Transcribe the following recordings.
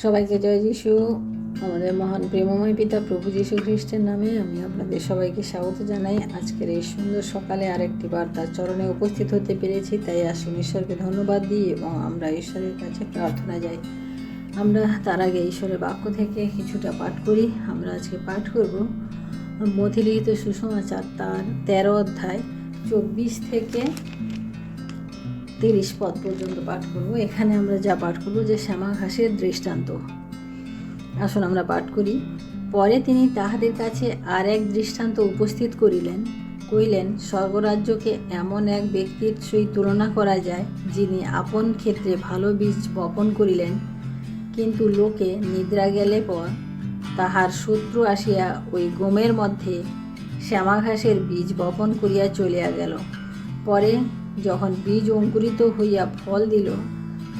সবাইকে জয় যিশু। আমাদের মহান প্রেমময় পিতা প্রভু যীশু খ্রিস্টের নামে আমি আপনাদের সবাইকে স্বাগত জানাই। আজকের এই সুন্দর সকালে আরেকটি বার তার চরণে উপস্থিত হতে পেরেছি, তাই আসুন ঈশ্বরকে ধন্যবাদ দিই এবং আমরা ঈশ্বরের কাছে প্রার্থনা যাই। আমরা তার আগে ঈশ্বরের বাক্য থেকে কিছুটা পাঠ করি। আমরা আজকে পাঠ করব মথিলিখিত সুসমাচার তার 13 অধ্যায় 24 থেকে 30 পদ পর্যন্ত পাঠ করব। এখানে আমরা যা পাঠ করব যে শ্যামা ঘাসের দৃষ্টান্ত। আসুন আমরা পাঠ করি। পরে তিনি তাহাদের কাছে আর এক দৃষ্টান্ত উপস্থিত কইলেন, স্বর্গরাজ্যকে এমন এক ব্যক্তির সহিত তুলনা করা যায়, যিনি আপন ক্ষেত্রে ভালো বীজ বপন করিলেন, কিন্তু লোকে নিদ্রা গেলে পর তাহার শত্রু আসিয়া ওই গমের মধ্যে শ্যামা ঘাসের বীজ বপন করিয়া চলিয়া গেল। পরে যখন বীজ অঙ্কুরিত হইয়া ফল দিল,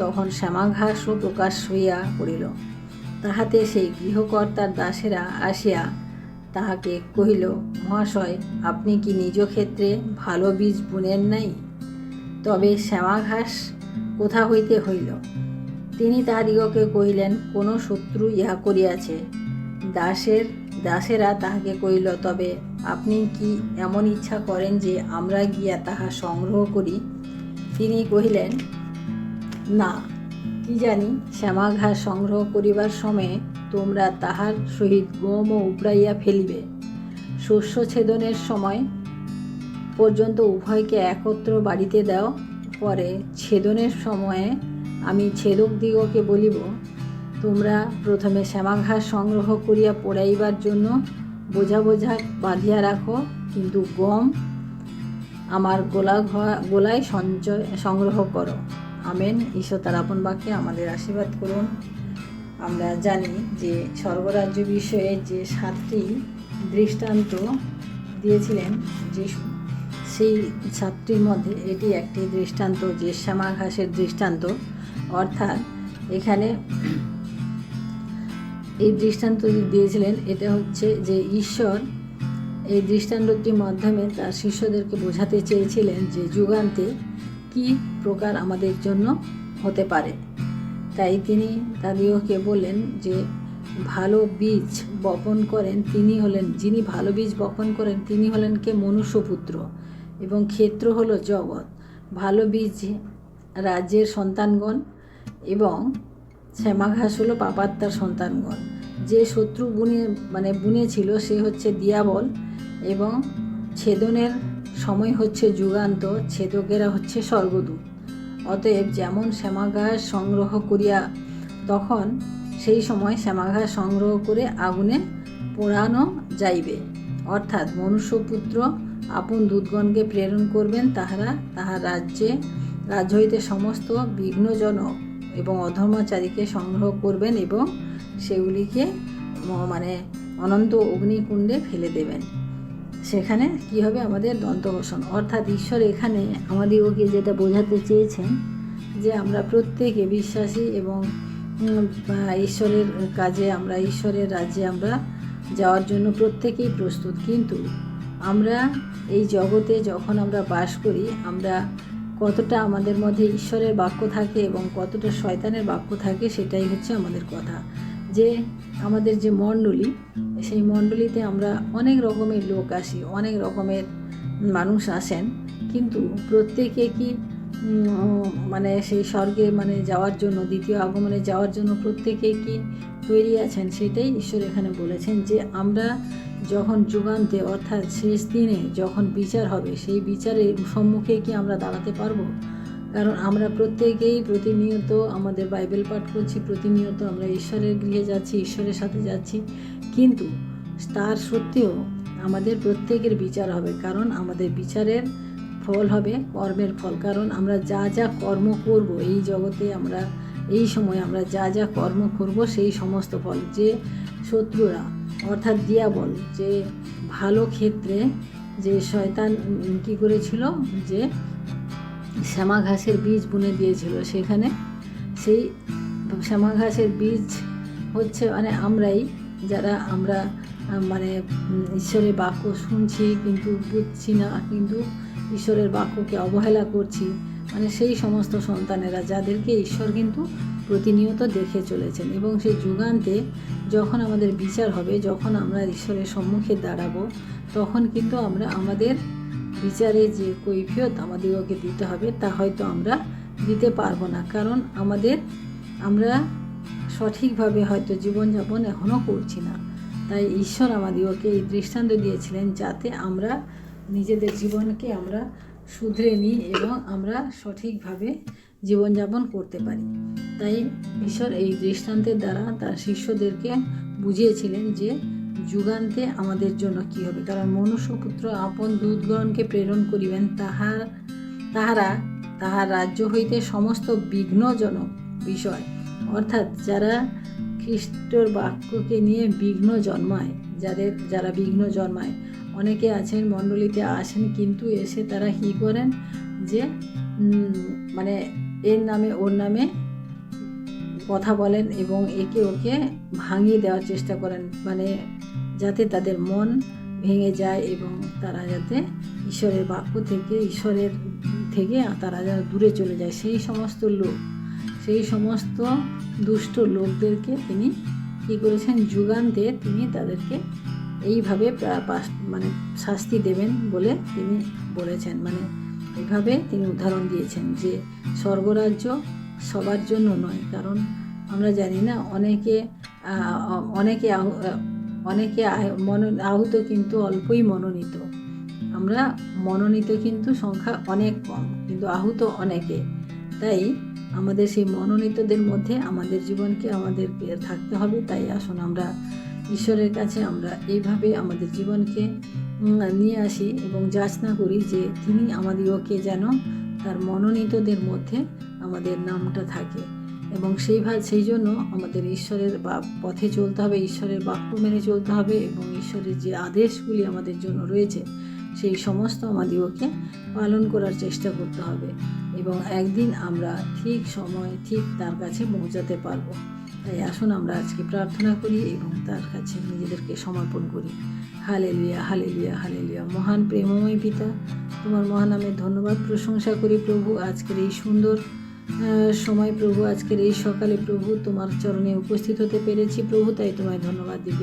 তখন শ্যামা ঘাসও প্রকাশ হইয়া পড়িল। তাহাতে সেই গৃহকর্তার দাসেরা আসিয়া তাহাকে কহিল, মহাশয়, আপনি কি নিজ ক্ষেত্রে ভালো বীজ বুনেন নাই? তবে শ্যামা ঘাস কোথা হইতে হইল? তিনি তাহাদিগকে কহিলেন, কোনো শত্রু ইহা করিয়াছে। দাসেরা তাহাকে কহিল, তবে আপনি কি এমন ইচ্ছা করেন যে আমরা গিয়া তাহা সংগ্রহ করি? তিনি কহিলেন, না, কি জানি শ্যামা ঘাস সংগ্রহ করিবার সময়ে তোমরা তাহার সহিত গমও উপড়াইয়া ফেলিবে। শস্য ছেদনের সময় পর্যন্ত উভয়কে একত্র বাড়িতে দাও। পরে ছেদনের সময়ে আমি ছেদকদিগকে বলিব, তোমরা প্রথমে শ্যামা ঘাস সংগ্রহ করিয়া পোড়াইবার জন্য বোঝা বোঝা বাঁধিয়া রাখো, কিন্তু গম আমার গোলায় সংগ্রহ করো। আমেন। ঈশ্বর তার আপন বাক্যে আমাদের আশীর্বাদ করুন। আমরা জানি যে স্বর্গরাজ্য বিষয়ে যে 7টি দৃষ্টান্ত দিয়েছিলেন যিশু, সেই 7টির মধ্যে এটি একটি দৃষ্টান্ত, যে শ্যামা ঘাসের দৃষ্টান্ত। অর্থাৎ এখানে এই দৃষ্টান্ত দিয়েছিলেন, এটা হচ্ছে যে ঈশ্বর এই দৃষ্টান্তটির মাধ্যমে তার শিষ্যদেরকে বোঝাতে চেয়েছিলেন যে যুগান্তে কি প্রকার আমাদের জন্য হতে পারে। তাই তিনি তাদেরকে বললেন যে ভালো বীজ বপন করেন যিনি ভালো বীজ বপন করেন তিনি হলেন কে? মনুষ্যপুত্র, এবং ক্ষেত্র হলো জগৎ। ভালো বীজ রাজ্যের সন্তানগণ এবং শ্যামা ঘাস হলো পাপাত্মার সন্তানগণ। যে শত্রু বুনেছিল সে হচ্ছে দিয়াবল, এবং ছেদনের সময় হচ্ছে যুগান্ত, ছেদকেরা হচ্ছে স্বর্গদূত। অতএব যেমন শ্যামা ঘাস সংগ্রহ করিয়া, তখন সেই সময় শ্যামা ঘাস সংগ্রহ করে আগুনে পোড়ানো যাইবে, অর্থাৎ মনুষ্যপুত্র আপন দূতগণকে প্রেরণ করবেন, তাহারা তাহার রাজ্য হইতে সমস্ত বিঘ্নজনক এবং অধর্মাচারীকে সংগ্রহ করবেন এবং সেগুলিকে অনন্ত অগ্নিকুণ্ডে ফেলে দেবেন। সেখানে কি হবে? আমাদের দন্তঘোষণ। অর্থাৎ ঈশ্বর এখানে আমাদেরকে যেটা বোঝাতে চেয়েছেন যে আমরা প্রত্যেকে বিশ্বাসী এবং ঈশ্বরের কাজে, আমরা ঈশ্বরের রাজ্যে আমরা যাওয়ার জন্য প্রত্যেকেই প্রস্তুত। কিন্তু আমরা এই জগতে যখন আমরা বাস করি, আমরা কতটা আমাদের মধ্যে ঈশ্বরের বাক্য থাকে এবং কতটা শয়তানের বাক্য থাকে, সেটাই হচ্ছে আমাদের কথা। যে আমাদের যে মণ্ডলী, সেই মণ্ডলীতে আমরা অনেক রকমের লোক আসি, অনেক রকমের মানুষ আসেন, কিন্তু প্রত্যেকে কি সেই স্বর্গে যাওয়ার জন্য, দ্বিতীয় আগমনে যাওয়ার জন্য প্রত্যেকেই কি তৈরি আছেন? সেটাই ঈশ্বর এখানে বলেছেন যে আমরা যখন যুগান্তে অর্থাৎ শেষ দিনে যখন বিচার হবে, সেই বিচারের সম্মুখে কি আমরা দাঁড়াতে পারবো? কারণ আমরা প্রত্যেকেই প্রতিনিয়ত আমাদের বাইবেল পাঠ করছি, প্রতিনিয়ত আমরা ঈশ্বরের গৃহে যাচ্ছি, ঈশ্বরের সাথে যাচ্ছি, কিন্তু তার সত্ত্বেও আমাদের প্রত্যেকের বিচার হবে। কারণ আমাদের বিচারের ফল হবে কর্মের ফল। কারণ আমরা যা যা কর্ম করব এই জগতে, আমরা এই সময় আমরা যা যা কর্ম করব সেই সমস্ত ফল। যে শত্রুরা অর্থাৎ দিয়াবল, যে ভালো ক্ষেত্রে যে শয়তান কী করেছিল, যে শ্যামা ঘাসের বীজ বুনে দিয়েছিল, সেখানে সেই শ্যামা ঘাসের বীজ হচ্ছে আমরাই, যারা আমরা ঈশ্বরের বাক্য শুনছি কিন্তু বুঝছি না, কিন্তু ঈশ্বরের বাক্যকে অবহেলা করছি, সেই সমস্ত সন্তানেরা যাদেরকে ঈশ্বর কিন্তু প্রতিনিয়ত দেখে চলেছেন। এবং সেই যুগান্তে যখন আমাদের বিচার হবে, যখন আমরা ঈশ্বরের সম্মুখে দাঁড়াবো, তখন কিন্তু আমরা আমাদের বিচারে যে কৈফিয়ত আমাদেরকে দিতে হবে তা হয়তো আমরা দিতে পারবো না, কারণ আমরা সঠিকভাবে হয়তো জীবনযাপন এখনও করছি না। তাই ঈশ্বর আমাদেরকে এই দৃষ্টান্ত দিয়েছিলেন যাতে আমরা নিজেদের জীবনকে আমরা শুধরে নিই এবং আমরা সঠিকভাবে জীবনযাপন করতে পারি। তাই ঈশ্বর এই দৃষ্টান্তের দ্বারা তার শিষ্যদেরকে বুঝিয়েছিলেন যে যুগান্তে আমাদের জন্য কী হবে। কারণ মনুষ্যপুত্র আপন দূতগণকে প্রেরণ করিবেন, তাহার রাজ্য হইতে সমস্ত বিঘ্নজনক বিষয়, অর্থাৎ যারা খ্রিস্টর বাক্যকে নিয়ে বিঘ্ন জন্মায়, যারা বিঘ্ন জন্মায়, অনেকে আছেন মণ্ডলীতে আসেন কিন্তু এসে তারা কী করেন যে মানে এর নামে ওর নামে কথা বলেন এবং একে ওকে ভাঙিয়ে দেওয়ার চেষ্টা করেন, মানে যাতে তাদের মন ভেঙে যায় এবং তারা যাতে ঈশ্বরের বাক্য থেকে তারা যেন দূরে চলে যায়। সেই সমস্ত দুষ্ট লোকদেরকে তিনি কী করেছেন, যুগান্তে তিনি তাদেরকে এইভাবে মানে শাস্তি দেবেন বলে তিনি বলেছেন। মানে এইভাবে তিনি উদাহরণ দিয়েছেন যে স্বর্গরাজ্য সবার জন্য নয়। কারণ আমরা জানি না, অনেকে আহত কিন্তু অল্পই মনোনীত। আমরা মনোনীত কিন্তু সংখ্যা অনেক কম, কিন্তু আহত অনেকে। তাই আমাদের সেই মনোনীতদের মধ্যে আমাদের জীবনকে আমাদেরকে থাকতে হবে। তাই আসুন আমরা ঈশ্বরের কাছে আমরা এইভাবে আমাদের জীবনকে নিয়ে আসি এবং যাচনা করি যে তিনি আমাদেরকে যেন তার মনোনীতদের মধ্যে আমাদের নামটা থাকে। এবং সেই জন্য আমাদের ঈশ্বরের পথে চলতে হবে, ঈশ্বরের বাক্য মেনে চলতে হবে এবং ঈশ্বরের যে আদেশগুলি আমাদের জন্য রয়েছে সেই সমস্ত আমাদেরকে পালন করার চেষ্টা করতে হবে এবং একদিন আমরা ঠিক সময় ঠিক তার কাছে পৌঁছাতে পারবো। তাই আসুন আমরা আজকে প্রার্থনা করি এবং তার কাছে নিজেদেরকে সমর্পণ করি। Hallelujah, hallelujah, hallelujah. মহান প্রেমময় পিতা, তোমার মহানামে ধন্যবাদ প্রশংসা করি প্রভু। আজকের এই সুন্দর সময় প্রভু, আজকের এই সকালে প্রভু তোমার চরণে উপস্থিত হতে পেরেছি প্রভু, তাই তোমায় ধন্যবাদ দিই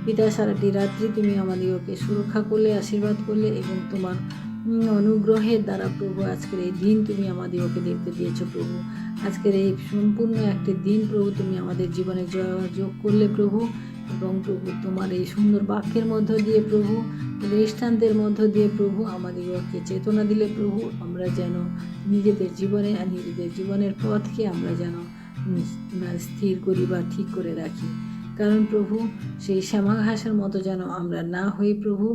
পিতা। সারাটি রাত্রি তুমি আমাদেরকে সুরক্ষা করলে, আশীর্বাদ করলে এবং তোমার অনুগ্রহের দ্বারা প্রভু আজকের এই দিন তুমি আমাদেরকে দেখতে দিয়েছো প্রভু। আজকের এই সম্পূর্ণ একটি দিন প্রভু তুমি আমাদের জীবনে যোগ করলে প্রভু এবং প্রভু তোমার এই সুন্দর বাক্যের মধ্য দিয়ে প্রভু, দৃষ্টান্তের মধ্য দিয়ে প্রভু আমাদেরকে চেতনা দিলে প্রভু, আমরা যেন নিজেদের জীবনের পথকে আমরা যেন স্থির করি বা ঠিক করে রাখি। কারণ প্রভু সেই শ্যামা ঘাসের মতো যেন আমরা না হই প্রভু,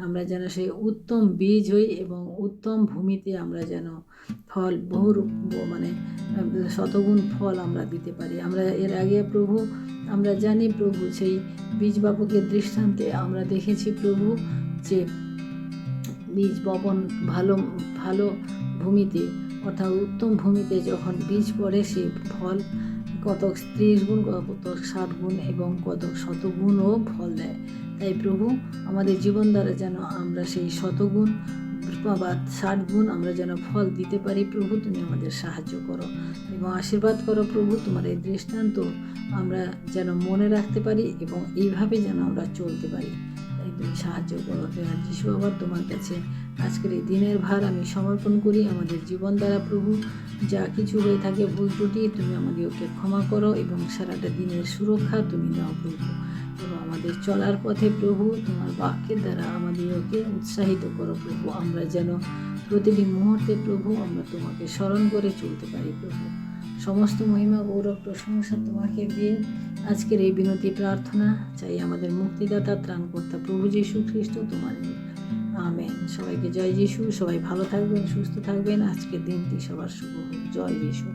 আমরা যেন সেই উত্তম বীজ হই এবং উত্তম ভূমিতে আমরা যেন ফল মানে শতগুণ ফল আমরা দিতে পারি। আমরা এর আগে প্রভু আমরা জানি প্রভু সেই বীজ বপনের দৃষ্টান্তে আমরা দেখেছি প্রভু যে বীজ বপন ভালো ভূমিতে অর্থাৎ উত্তম ভূমিতে যখন বীজ পড়ে সেই ফল কত 30 গুণ, কত 60 গুণ এবং কত শতগুণও ফল দেয়। তাই প্রভু আমাদের জীবন দ্বারা যেন আমরা সেই শতগুণ বা 60 গুণ আমরা যেন ফল দিতে পারি প্রভু, তুমি আমাদের সাহায্য করো এবং আশীর্বাদ করো প্রভু। তোমার এই দৃষ্টান্ত আমরা যেন মনে রাখতে পারি এবং এইভাবে যেন আমরা চলতে পারি, তাই তুমি সাহায্য করো। যিশু আবার তোমার কাছে আজকের এই দিনের ভার আমি সমর্পণ করি। আমাদের জীবন দ্বারা প্রভু যা কিছু হয়ে থাকে ভুল ত্রুটি তুমি আমাদেরকে ক্ষমা করো এবং সারাটা দিনের সুরক্ষা তুমি নাও প্রভু এবং আমাদের চলার পথে প্রভু তোমার বাক্যের দ্বারা আমাদেরকে উৎসাহিত করো প্রভু। আমরা যেন প্রতিটি মুহূর্তে প্রভু আমরা তোমাকে স্মরণ করে চলতে পারি প্রভু। সমস্ত মহিমা গৌরব প্রশংসা তোমাকে দিয়ে আজকের এই বিনতি প্রার্থনা চাই আমাদের মুক্তিদাতা ত্রাণকর্তা প্রভু যীশু খ্রিস্ট তোমার। আমেন। সবাইকে জয় যিশু। সবাই ভালো থাকবেন, সুস্থ থাকবেন। আজকের দিনটি সবার শুভ হোক। জয় যিশু।